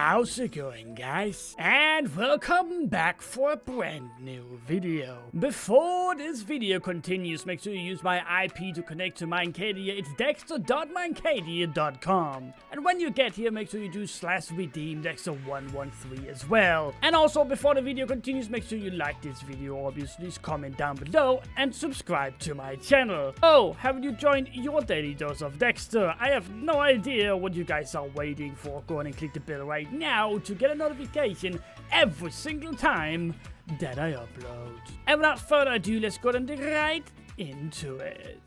How's it going, guys? And welcome back for a brand new video. Before this video continues, make sure you use my IP to connect to 𝐂𝐥𝐢𝐬𝐜. It's dexter.𝐂𝐥𝐢𝐬𝐜.com. And when you get here, make sure you do /redeem Dexter113 as well. And also, before the video continues, make sure you like this video, obviously, comment down below, and subscribe to my channel. Oh, haven't you joined your daily dose of Dexter? I have no idea what you guys are waiting for. Go ahead and click the bell right now to get a notification every single time that I upload. And without further ado, let's go and dig right into it.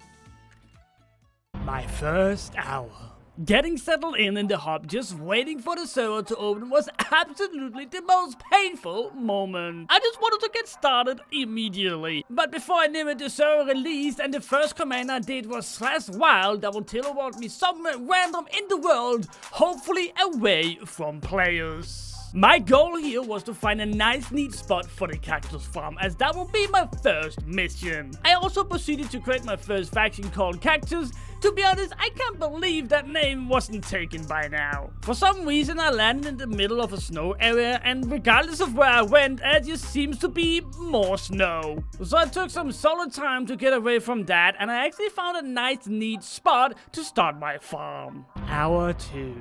My first hour. Getting settled in the hub, just waiting for the server to open, was absolutely the most painful moment. I just wanted to get started immediately. But before I knew it, the server released, and the first command I did was /wild that will teleport me somewhere random in the world, hopefully away from players. My goal here was to find a nice neat spot for the cactus farm, as that will be my first mission. I also proceeded to create my first faction called Cactus. To be honest, I can't believe that name wasn't taken by now. For some reason I landed in the middle of a snow area, and regardless of where I went, there just seems to be more snow. So I took some solid time to get away from that, and I actually found a nice neat spot to start my farm. Hour 2.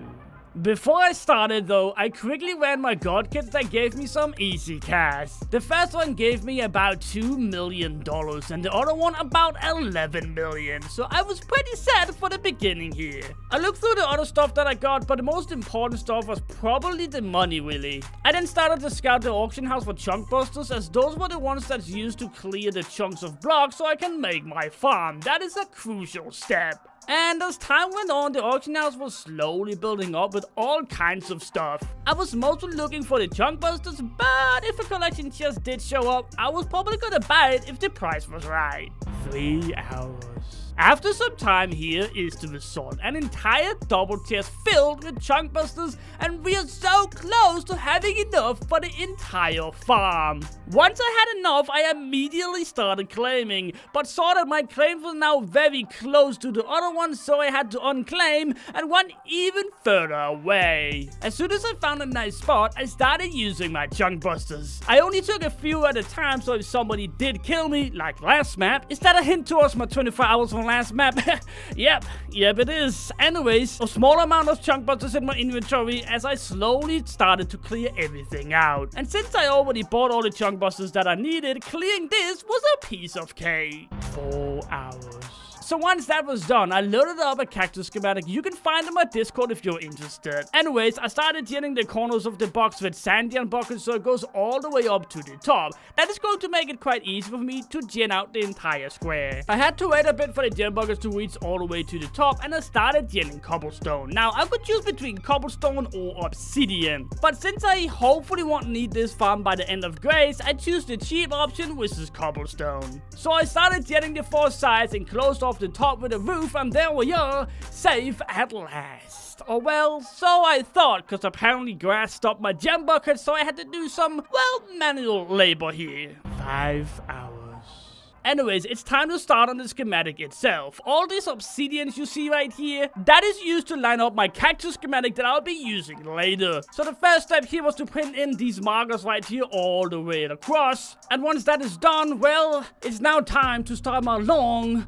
Before I started though, I quickly ran my god kits that gave me some easy cash. The first one gave me about $2 million and the other one about 11 million, so I was pretty sad for the beginning here. I looked through the other stuff that I got, but the most important stuff was probably the money really. I then started to scout the auction house for chunk busters, as those were the ones that's used to clear the chunks of blocks so I can make my farm. That is a crucial step. And as time went on, the auction house was slowly building up with all kinds of stuff. I was mostly looking for the chunk busters, but if a collection chest did show up, I was probably gonna buy it if the price was right. 3 hours. After some time, here is the result. An entire double chest filled with chunk busters, and we are so close to having enough for the entire farm. Once I had enough, I immediately started claiming, but saw that my claims were now very close to the other ones, so I had to unclaim and run even further away. As soon as I found a nice spot, I started using my chunk busters. I only took a few at a time, so if somebody did kill me, like last map, is that a hint towards my 24 hours from last map? Yep, it is. Anyways, a small amount of chunk busters in my inventory as I slowly started to clear everything out. And since I already bought all the chunk busters that I needed, clearing this was a piece of cake. 4 hours. So once that was done, I loaded up a cactus schematic. You can find them at Discord if you're interested. Anyways, I started genning the corners of the box with sandian buckets so it goes all the way up to the top. That is going to make it quite easy for me to gen out the entire square. I had to wait a bit for the gen buckets to reach all the way to the top, and I started genning cobblestone. Now, I could choose between cobblestone or obsidian, but since I hopefully won't need this farm by the end of Grace, I choose the cheap option, which is cobblestone. So I started genning the 4 sides and closed off the top with a roof, and there we are, safe at last. Or well, so I thought, cause apparently grass stopped my gem bucket, so I had to do some, well, manual labor here. 5 hours. Anyways, it's time to start on the schematic itself. All these obsidians you see right here, that is used to line up my cactus schematic that I'll be using later. So the first step here was to print in these markers right here all the way across. And once that is done, well, it's now time to start my long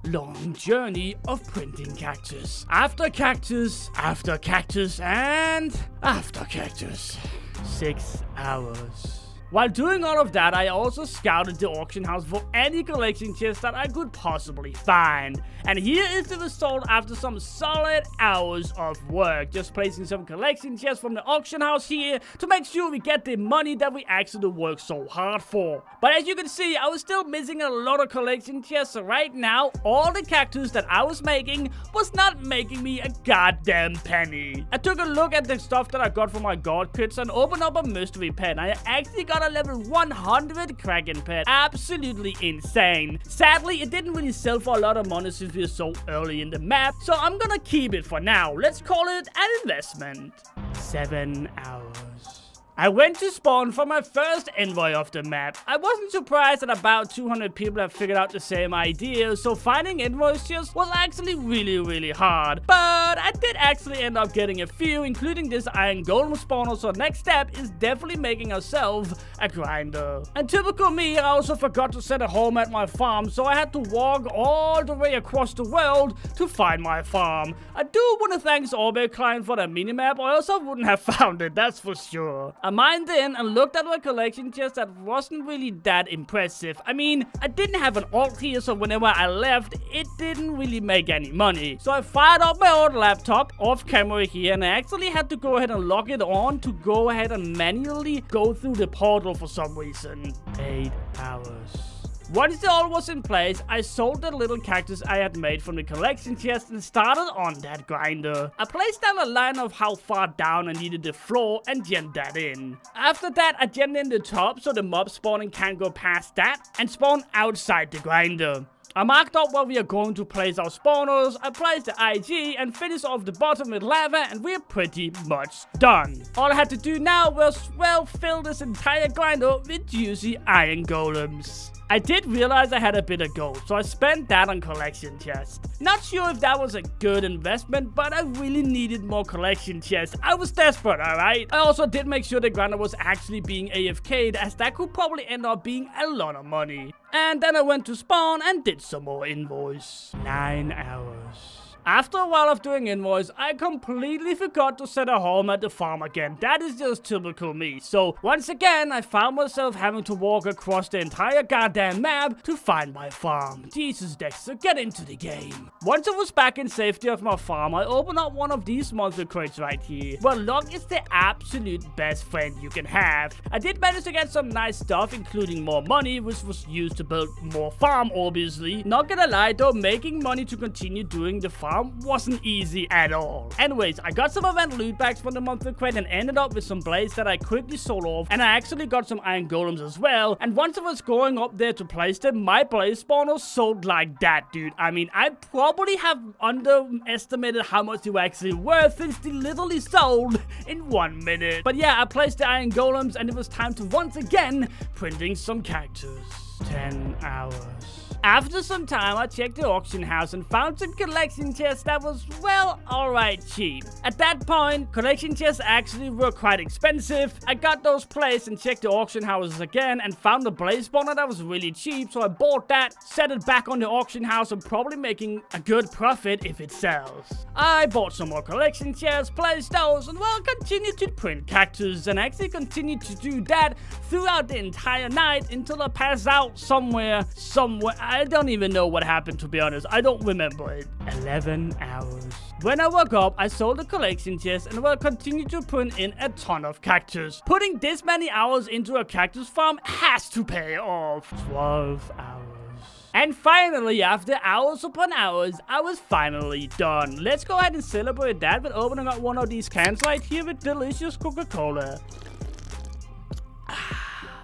journey of printing cactus. After cactus, after cactus, and after cactus. 6 hours. While doing all of that, I also scouted the auction house for any collection chests that I could possibly find. And here is the result after some solid hours of work. Just placing some collection chests from the auction house here to make sure we get the money that we actually worked so hard for. But as you can see, I was still missing a lot of collection chests, so right now, all the cactus that I was making was not making me a goddamn penny. I took a look at the stuff that I got from my god kits and opened up a mystery pen. I actually got a level 100 Kraken pet. Absolutely insane. Sadly, it didn't really sell for a lot of money since we were so early in the map, so I'm gonna keep it for now. Let's call it an investment. 7 hours. I went to spawn for my first envoy of the map. I wasn't surprised that about 200 people have figured out the same idea, so finding envoys just was actually really hard. But I did actually end up getting a few, including this iron golem spawner, so next step is definitely making ourselves a grinder. And typical me, I also forgot to set a home at my farm, so I had to walk all the way across the world to find my farm. I do want to thank 𝐂𝐥𝐢𝐬𝐿 for the minimap, or else I wouldn't have found it, that's for sure. I mined in and looked at my collection chest that wasn't really that impressive. I mean, I didn't have an alt here, so whenever I left, it didn't really make any money. So I fired up my old laptop off camera here, and I actually had to go ahead and log it on to go ahead and manually go through the portal for some reason. 8 hours. Once the alt was in place, I sold the little cactus I had made from the collection chest and started on that grinder. I placed down a line of how far down I needed the floor and gemmed that in. After that, I gemmed in the top so the mob spawning can't go past that and spawn outside the grinder. I marked out where we are going to place our spawners, I placed the IG and finished off the bottom with lava, and we're pretty much done. All I had to do now was, well, fill this entire grinder with juicy iron golems. I did realize I had a bit of gold, so I spent that on collection chest. Not sure if that was a good investment, but I really needed more collection chests. I was desperate, alright? I also did make sure the grinder was actually being AFK'd, as that could probably end up being a lot of money. And then I went to spawn and did some more invoice. 9 hours. After a while of doing invoice, I completely forgot to set a home at the farm again. That is just typical me. So once again, I found myself having to walk across the entire goddamn map to find my farm. Jesus, Dexter, get into the game. Once I was back in safety of my farm, I opened up one of these monster crates right here. Well, luck is the absolute best friend you can have. I did manage to get some nice stuff, including more money, which was used to build more farm, obviously. Not gonna lie though, making money to continue doing the farm wasn't easy at all. Anyways, I got some event loot bags from the monthly crate and ended up with some blades that I quickly sold off, and I actually got some iron golems as well. And once I was going up there to place them, my blaze spawners sold like that, dude. I mean, I probably have underestimated how much they were actually worth, since they literally sold in 1 minute. But yeah, I placed the iron golems and it was time to once again printing some cactus. 10 hours. After some time, I checked the auction house and found some collection chests that was, well, alright cheap. At that point, collection chests actually were quite expensive. I got those placed and checked the auction houses again and found a blaze spawner that was really cheap, so I bought that, set it back on the auction house, and probably making a good profit if it sells. I bought some more collection chests, placed those, and well, continued to print cactus, and actually continued to do that throughout the entire night until I passed out somewhere. I don't even know what happened, to be honest. I don't remember it. 11 hours. When I woke up, I sold the collection chest and will continue to print in a ton of cactus. Putting this many hours into a cactus farm has to pay off. 12 hours. And finally, after hours upon hours, I was finally done. Let's go ahead and celebrate that with opening up one of these cans right here with delicious Coca-Cola.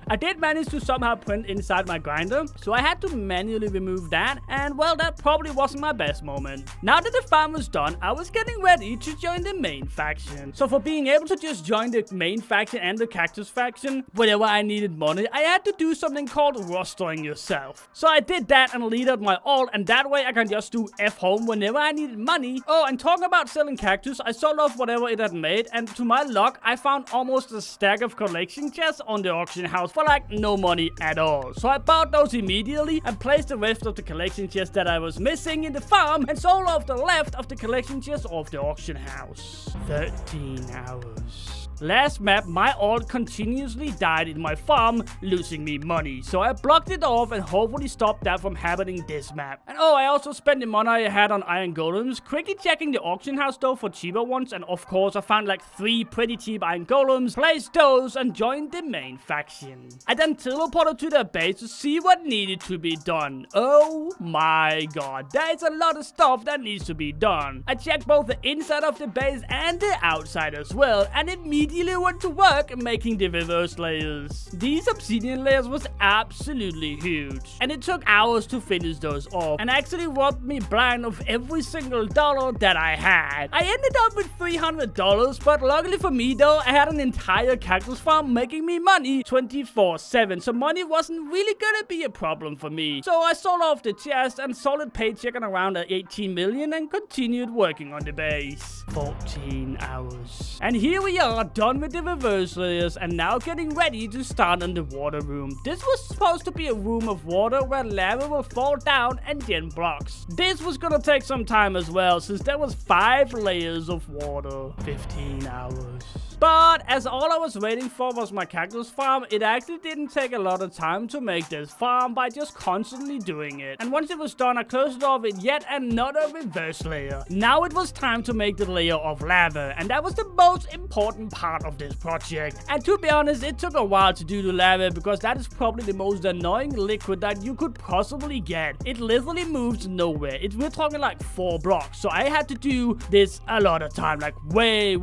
I did manage to somehow print inside my grinder, so I had to manually remove that, and well, that probably wasn't my best moment. Now that the farm was done, I was getting ready to join the main faction. So for being able to just join the main faction and the cactus faction whenever I needed money, I had to do something called rostering yourself. So I did that and leaded my alt, and that way I can just do F home whenever I needed money. Oh, and talking about selling cactus, I sold off whatever it had made, and to my luck, I found almost a stack of collection chests on the auction house for like no money at all. So I bought those immediately and placed the rest of the collection chests that I was missing in the farm and sold off the left of the collection chests off the auction house. 13 hours. Last map, my alt continuously died in my farm, losing me money. So I blocked it off and hopefully stopped that from happening this map. And oh, I also spent the money I had on iron golems, quickly checking the auction house though for cheaper ones. And of course, I found like 3 pretty cheap iron golems, placed those, and joined the main faction. I then teleported to their base to see what needed to be done. Oh my god, there's a lot of stuff that needs to be done. I checked both the inside of the base and the outside as well, and immediately immediately went to work making the reverse layers. These obsidian layers was absolutely huge, and it took hours to finish those off, and actually robbed me blind of every single dollar that I had. I ended up with $300, but luckily for me though, I had an entire cactus farm making me money 24/7, so money wasn't really gonna be a problem for me. So I sold off the chest and solid paycheck on around 18 million and continued working on the base. 14 hours. And here we are, done with the reverse layers and now getting ready to start on the water room. This was supposed to be a room of water where lava will fall down and then blocks. This was gonna take some time as well, since there was 5 layers of water. 15 hours. But as all I was waiting for was my cactus farm, it actually didn't take a lot of time to make this farm by just constantly doing it. And once it was done, I closed it off with yet another reverse layer. Now it was time to make the layer of lava, and that was the most important part of this project. And to be honest, it took a while to do the lava because that is probably the most annoying liquid that you could possibly get. It literally moves nowhere. We're talking like 4 blocks, so I had to do this a lot of time, like way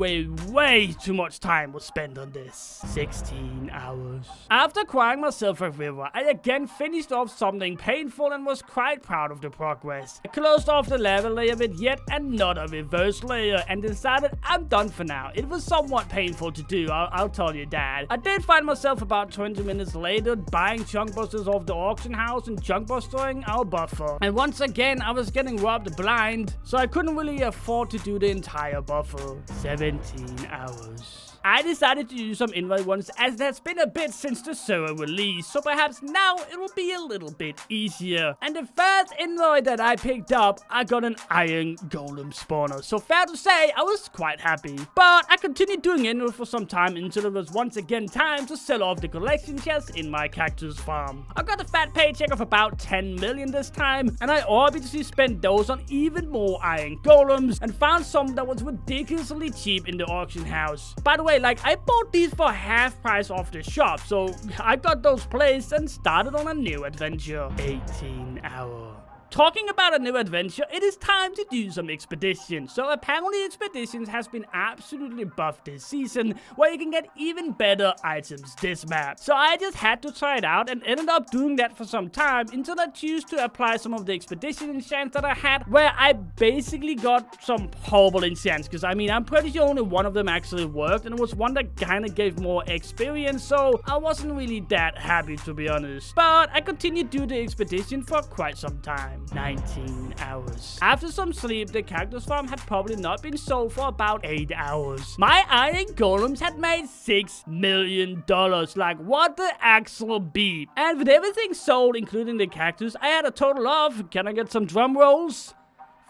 too much time was spent on this. 16 hours. After crying myself a river, I again finished off something painful and was quite proud of the progress. I closed off the lava layer with yet another reverse layer and decided I'm done for now. It was somewhat painful to do, I'll tell you that. I did find myself about 20 minutes later buying chunk busters off the auction house and chunk bustering our buffer. And once again, I was getting robbed blind, so I couldn't really afford to do the entire buffer. 17 hours. I decided to use some invite ones as it has been a bit since the server release, so perhaps now it will be a little bit easier. And the first invite that I picked up, I got an iron golem spawner, so fair to say I was quite happy. But I continued doing invite for some time until it was once again time to sell off the collection chest in my cactus farm. I got a fat paycheck of about 10 million this time, and I obviously spent those on even more iron golems and found some that was ridiculously cheap in the auction house. By the way, like, I bought these for half price off the shop, so I got those placed and started on a new adventure. 18 hours. Talking about a new adventure, it is time to do some expeditions. So apparently expeditions has been absolutely buffed this season, where you can get even better items this map. So I just had to try it out and ended up doing that for some time until I choose to apply some of the expedition enchants that I had, where I basically got some horrible enchants, because I mean, I'm pretty sure only one of them actually worked, and it was one that kind of gave more experience, so I wasn't really that happy, to be honest. But I continued to do the expedition for quite some time. 19 hours. After some sleep, the cactus farm had probably not been sold for about 8 hours. My iron golems had made $6 million. Like, what the actual beep. And with everything sold, including the cactus, I had a total of, can I get some drum rolls?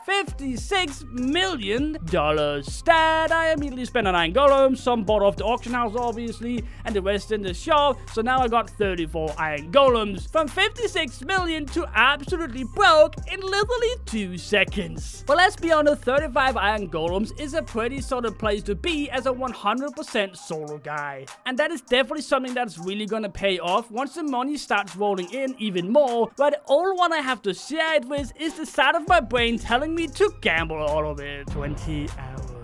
$56 million that I immediately spent on iron golems, some bought off the auction house obviously, and the rest in the shop. So now I got 34 iron golems. From 56 million to absolutely broke in literally 2 seconds. But let's be honest, 35 iron golems is a pretty solid place to be as a 100% solo guy. And that is definitely something that's really gonna pay off once the money starts rolling in even more, but the only one I have to share it with is the side of my brain telling me to gamble all of it. 20 hours.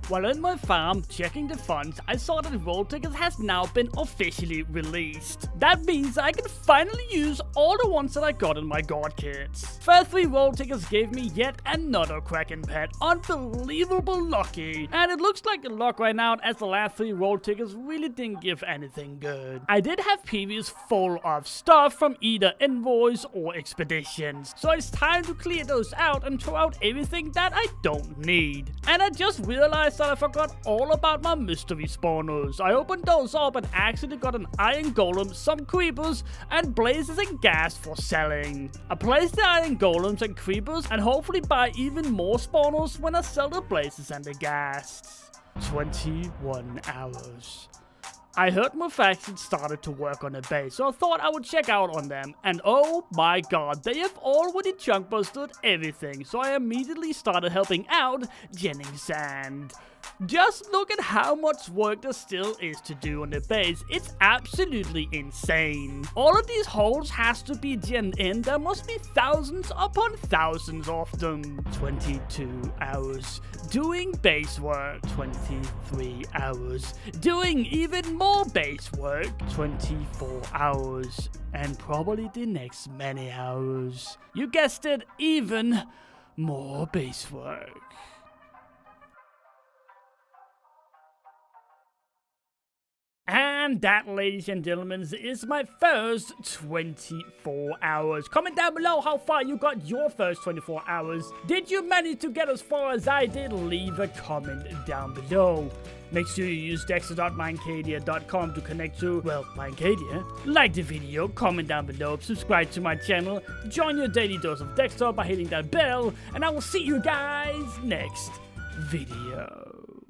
While in my farm checking the funds, I saw that Roll Tickets has now been officially released. That means I can finally use all the ones that I got in my god kits. First 3 Roll Tickets gave me yet another Kraken pet. Unbelievable lucky. And it looks like the luck right now, as the last 3 Roll Tickets really didn't give anything good. I did have previews full of stuff from either invoice or expeditions, so it's time to clear those out and throw out everything that I don't need. And I just realized that I forgot all about my mystery spawners. I opened those up and actually got an iron golem, some creepers, and blazes and gas for selling. I placed the iron golems and creepers and hopefully buy even more spawners when I sell the blazes and the gas. 21 hours. I heard my faction started to work on a base, so I thought I would check out on them, and oh my god, they have already chunk busted everything, so I immediately started helping out genning sand. Just look at how much work there still is to do on the base. It's absolutely insane. All of these holes has to be gemmed in. There must be thousands upon thousands of them. 22 hours doing base work. 23 hours doing even more base work. 24 hours. And probably the next many hours. You guessed it, even more base work. And that, ladies and gentlemen, is my first 24 hours. Comment down below how far you got your first 24 hours. Did you manage to get as far as I did? Leave a comment down below. Make sure you use dexter.mindcadia.com to connect to, well, Mindcadia. Like the video, comment down below, subscribe to my channel, join your daily dose of Dexter by hitting that bell, and I will see you guys next video.